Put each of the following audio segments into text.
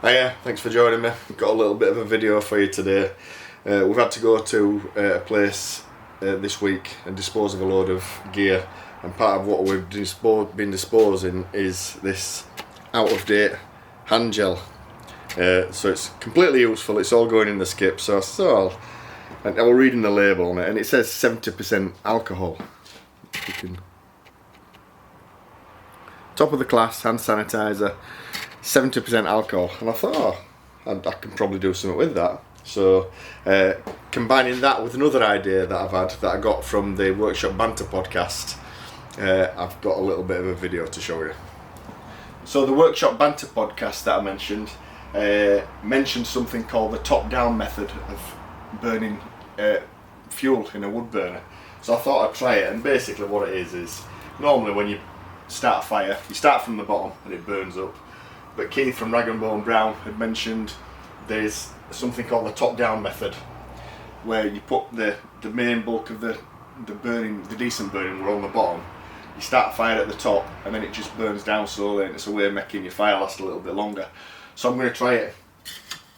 Hiya, thanks for joining me. We've got a little bit of a video for you today. We've had to go to a place this week and dispose of a load of gear, and part of what we've been disposing is this out-of-date hand gel. So it's completely useful, it's all going in the skip, so and I was reading the label on it and it says 70% alcohol. You can... Top of the class hand sanitizer, 70% alcohol, and I thought, I can probably do something with that. So combining that with another idea that I've had that I got from the Workshop Banter podcast, I've got a little bit of a video to show you. So the Workshop Banter podcast that I mentioned something called the top-down method of burning fuel in a wood burner. So I thought I'd try it, and basically what it is normally when you start a fire, you start from the bottom and it burns up. But Keith from Rag and Bone Brown had mentioned there's something called the top-down method, where you put the main bulk of the decent burning on the bottom. You start a fire at the top and then it just burns down slowly, and it's a way of making your fire last a little bit longer. So I'm going to try it.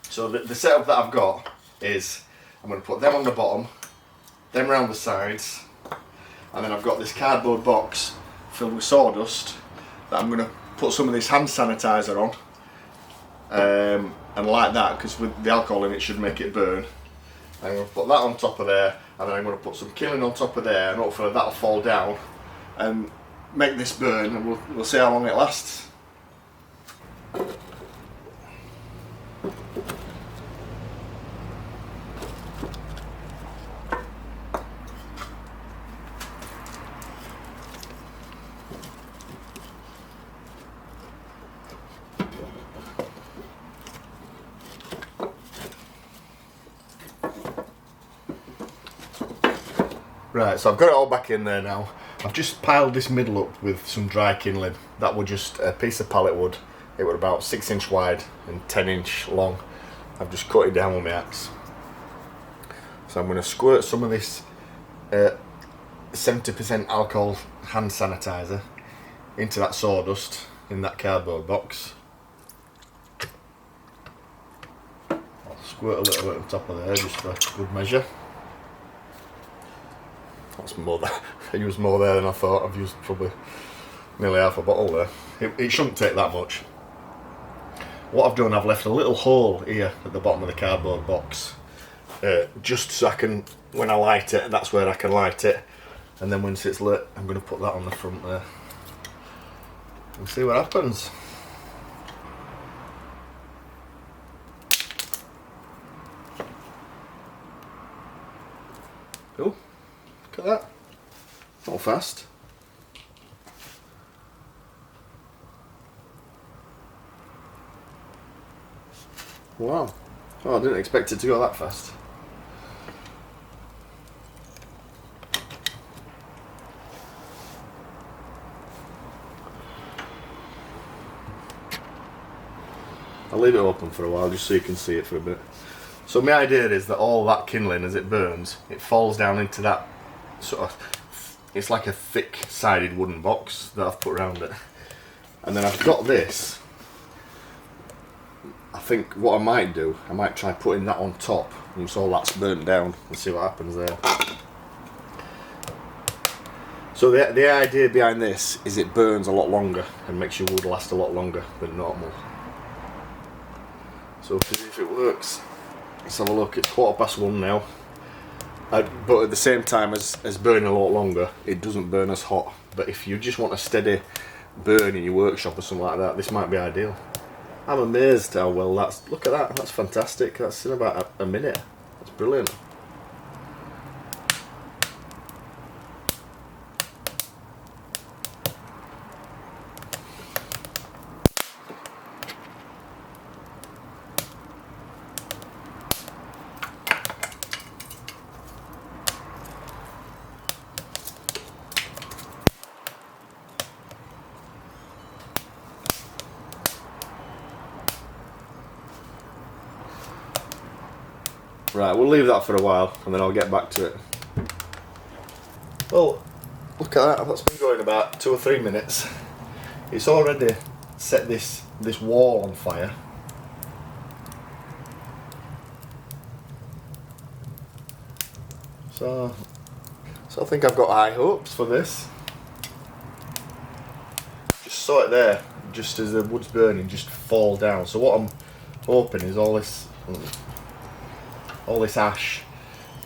So the setup that I've got is I'm going to put them on the bottom, them around the sides, and then I've got this cardboard box filled with sawdust that I'm going to put some of this hand sanitizer on, and like that, because with the alcohol in it should make it burn. I'm going to put that on top of there, and then I'm going to put some kiln on top of there, and hopefully that'll fall down and make this burn, and we'll see how long it lasts. Right, so I've got it all back in there now. I've just piled this middle up with some dry kindling. That was just a piece of pallet wood. It was about 6 inch wide and 10 inch long. I've just cut it down with my axe. So I'm going to squirt some of this 70% alcohol hand sanitizer into that sawdust in that cardboard box. I'll squirt a little bit on top of there just for good measure. That's more there. I used more there than I thought. I've used probably nearly half a bottle there. It shouldn't take that much. What I've done, I've left a little hole here at the bottom of the cardboard box, just so I can, when I light it, that's where I can light it. And then once it's lit, I'm going to put that on the front there and see what happens. Cool. Look at that. Not fast. Wow. Oh, I didn't expect it to go that fast. I'll leave it open for a while just so you can see it for a bit. So my idea is that all that kindling, as it burns, it falls down into that sort of, it's like a thick sided wooden box that I've put around it. And then I've got this. I think what I might do, I might try putting that on top once all that's burnt down and see what happens there. So the idea behind this is it burns a lot longer and makes your wood last a lot longer than normal. So to see if it works, let's have a look. It's 1:15 now. But at the same time as burning a lot longer, it doesn't burn as hot. But if you just want a steady burn in your workshop or something like that, this might be ideal. I'm amazed how well that's, look at that, that's fantastic. That's in about a minute. That's brilliant. Right, we'll leave that for a while and then I'll get back to it. Well, look at that, that's been going about 2 or 3 minutes. It's already set this wall on fire. So I think I've got high hopes for this. Just saw it there, just as the wood's burning, just fall down. So what I'm hoping is all this ash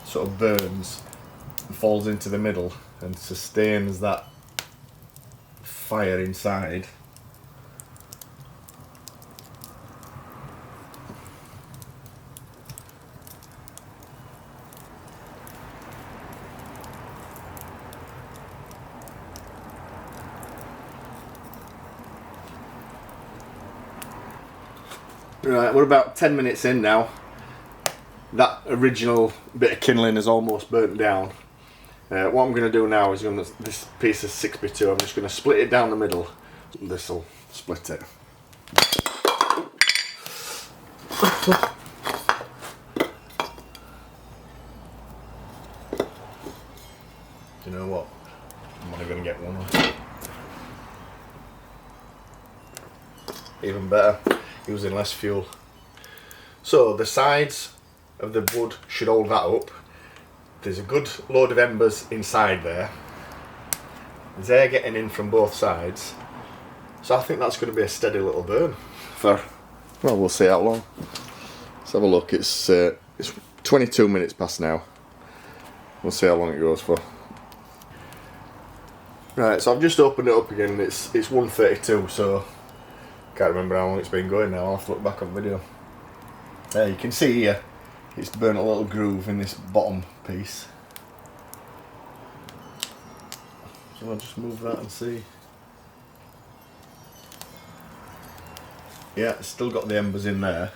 sort of burns and falls into the middle and sustains that fire inside. Right, we're about 10 minutes in now. That original bit of kindling is almost burnt down. What I'm going to do now is this piece of 6x2, I'm just going to split it down the middle. This will split it. Do you know what? I'm only going to get one. Even better, using less fuel. So the sides of the wood should hold that up. There's a good load of embers inside there. There's air getting in from both sides. So I think that's going to be a steady little burn for, well, we'll see how long. Let's have a look. It's 22 minutes past now. We'll see how long it goes for. Right, so I've just opened it up again. It's 1:32, so can't remember how long it's been going now. I'll have to look back on the video. There you can see here, it's burnt a little groove in this bottom piece. So I'll just move that and see. Yeah, it's still got the embers in there.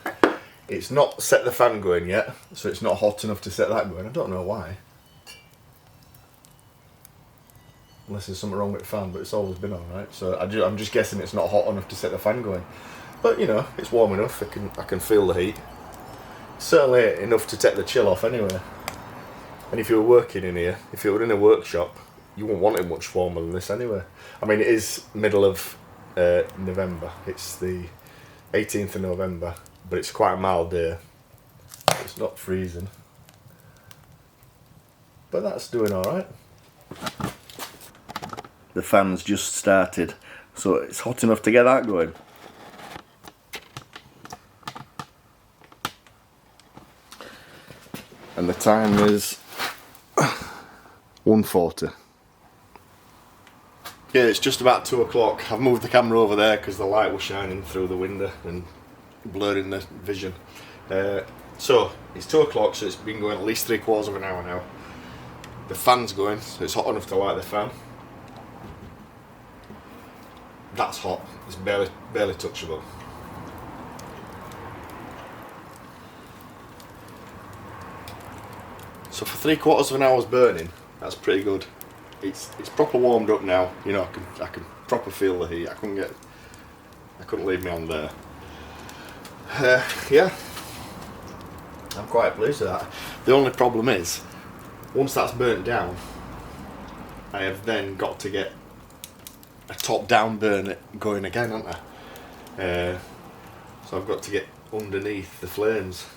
It's not set the fan going yet, so it's not hot enough to set that going. I don't know why. Unless there's something wrong with the fan, but it's always been alright. So I'm just guessing it's not hot enough to set the fan going. But you know, it's warm enough. I can feel the heat. Certainly enough to take the chill off anyway. And if you were working in here, if you were in a workshop, you wouldn't want it much warmer than this anyway. I mean, it is middle of November. It's the 18th of November, but it's quite a mild day. It's not freezing. But that's doing alright. The fan's just started, so it's hot enough to get that going. And the time is 1:40. Yeah, it's just about 2 o'clock. I've moved the camera over there because the light was shining through the window and blurring the vision. So it's 2 o'clock, so it's been going at least 3/4 of an hour now. The fan's going, so it's hot enough to light the fan. That's hot. It's barely touchable. So for 3/4 of an hour's burning, that's pretty good. It's proper warmed up now. You know, I can proper feel the heat. I couldn't leave me on there. Yeah, I'm quite pleased with that. The only problem is, once that's burnt down, I have then got to get a top-down burn going again, haven't I? So I've got to get underneath the flames.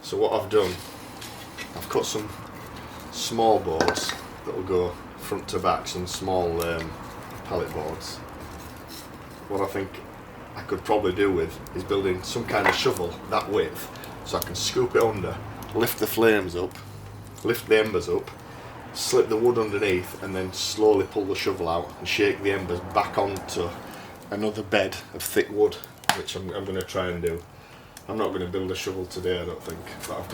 So what I've done, I've cut some small boards that will go front to back, some small pallet boards. What I think I could probably do with is building some kind of shovel that width, so I can scoop it under, lift the flames up, lift the embers up, slip the wood underneath, and then slowly pull the shovel out and shake the embers back onto another bed of thick wood, which I'm going to try and do. I'm not going to build a shovel today, I don't think, but I've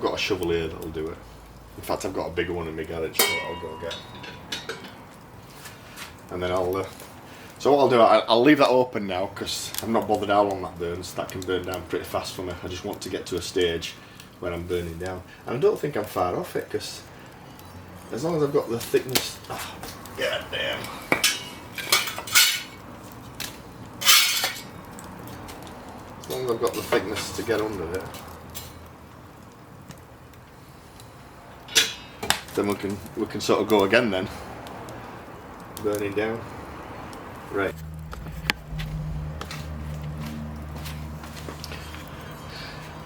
got a shovel here that'll do it. In fact, I've got a bigger one in my garage, so I'll go get. And then so what I'll do, I'll leave that open now because I'm not bothered how long that burns. That can burn down pretty fast for me. I just want to get to a stage where I'm burning down. And I don't think I'm far off it because as long as I've got the thickness. Oh, God damn. As long as I've got the thickness to get under it, then we can sort of go again then. Burning down. Right.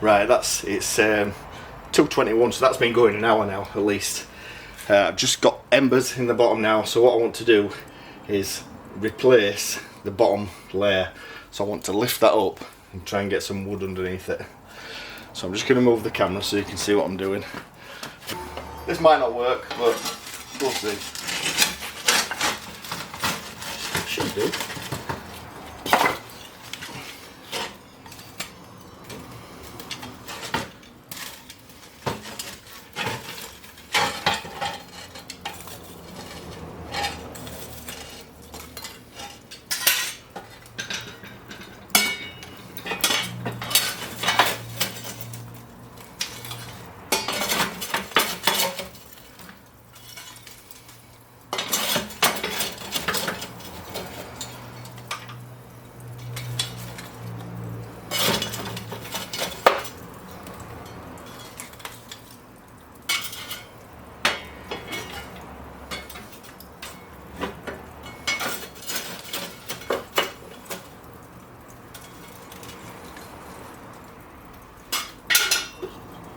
Right, it's 2:21, so that's been going an hour now at least. I've just got embers in the bottom now, so what I want to do is replace the bottom layer. So I want to lift that up and try and get some wood underneath it. So I'm just going to move the camera so you can see what I'm doing. This might not work, but we'll see. Should do.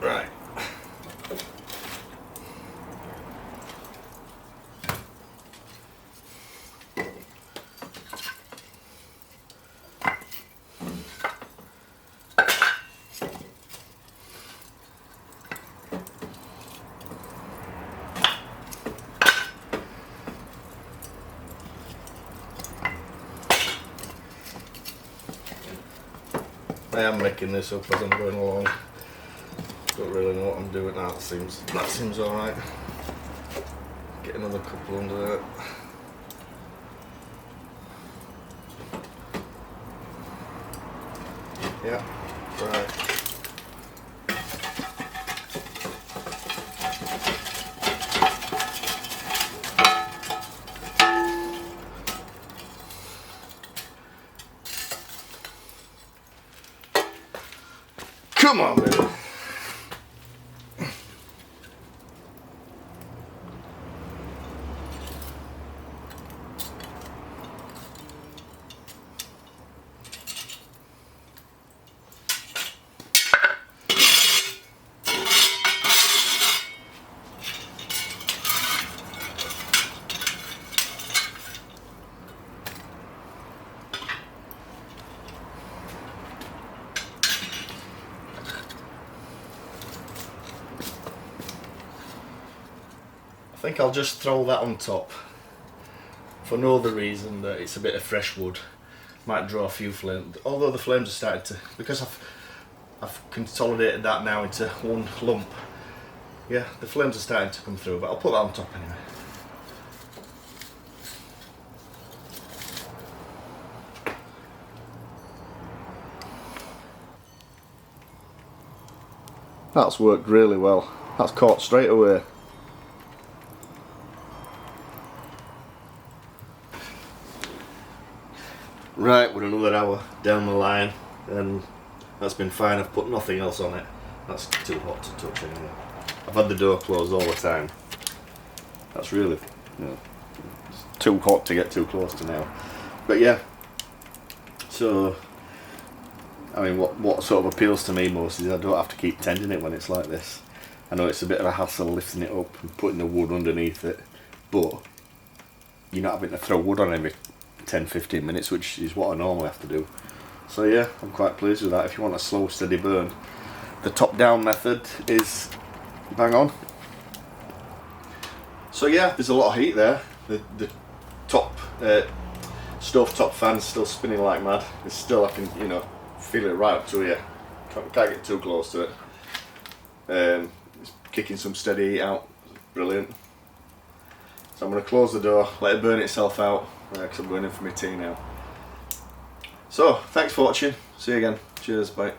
Right. I am making this up as I'm going along. Don't really know what I'm doing. That seems alright. Get another couple under there. Yeah, right. Come on, baby. I think I'll just throw that on top for no other reason that it's a bit of fresh wood. Might draw a few flames, although the flames are starting to, because I've consolidated that now into one lump. Yeah, the flames are starting to come through, but I'll put that on top anyway. That's worked really well. That's caught straight away. Right, we're another hour down the line and that's been fine. I've put nothing else on it. That's too hot to touch anyway. I've had the door closed all the time. That's really, it's too hot to get too close to now. But yeah, so I mean what sort of appeals to me most is I don't have to keep tending it when it's like this. I know it's a bit of a hassle lifting it up and putting the wood underneath it, but you're not having to throw wood on every 10-15 minutes, which is what I normally have to do. So yeah, I'm quite pleased with that. If you want a slow steady burn, the top down method is bang on. So yeah, there's a lot of heat there. The top stove top fan's still spinning like mad. It's still, I can feel it right up to here. Can't get too close to it. It's kicking some steady heat out. Brilliant. So I'm going to close the door, let it burn itself out, because I'm going in for my tea now. So, thanks for watching. See you again. Cheers, bye.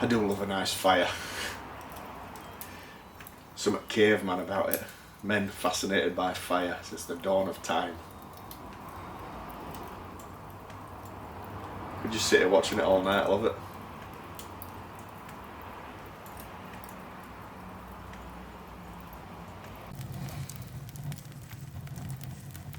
I do love a nice fire. Something caveman about it. Men fascinated by fire since the dawn of time. Could just sit here watching it all night, I love it.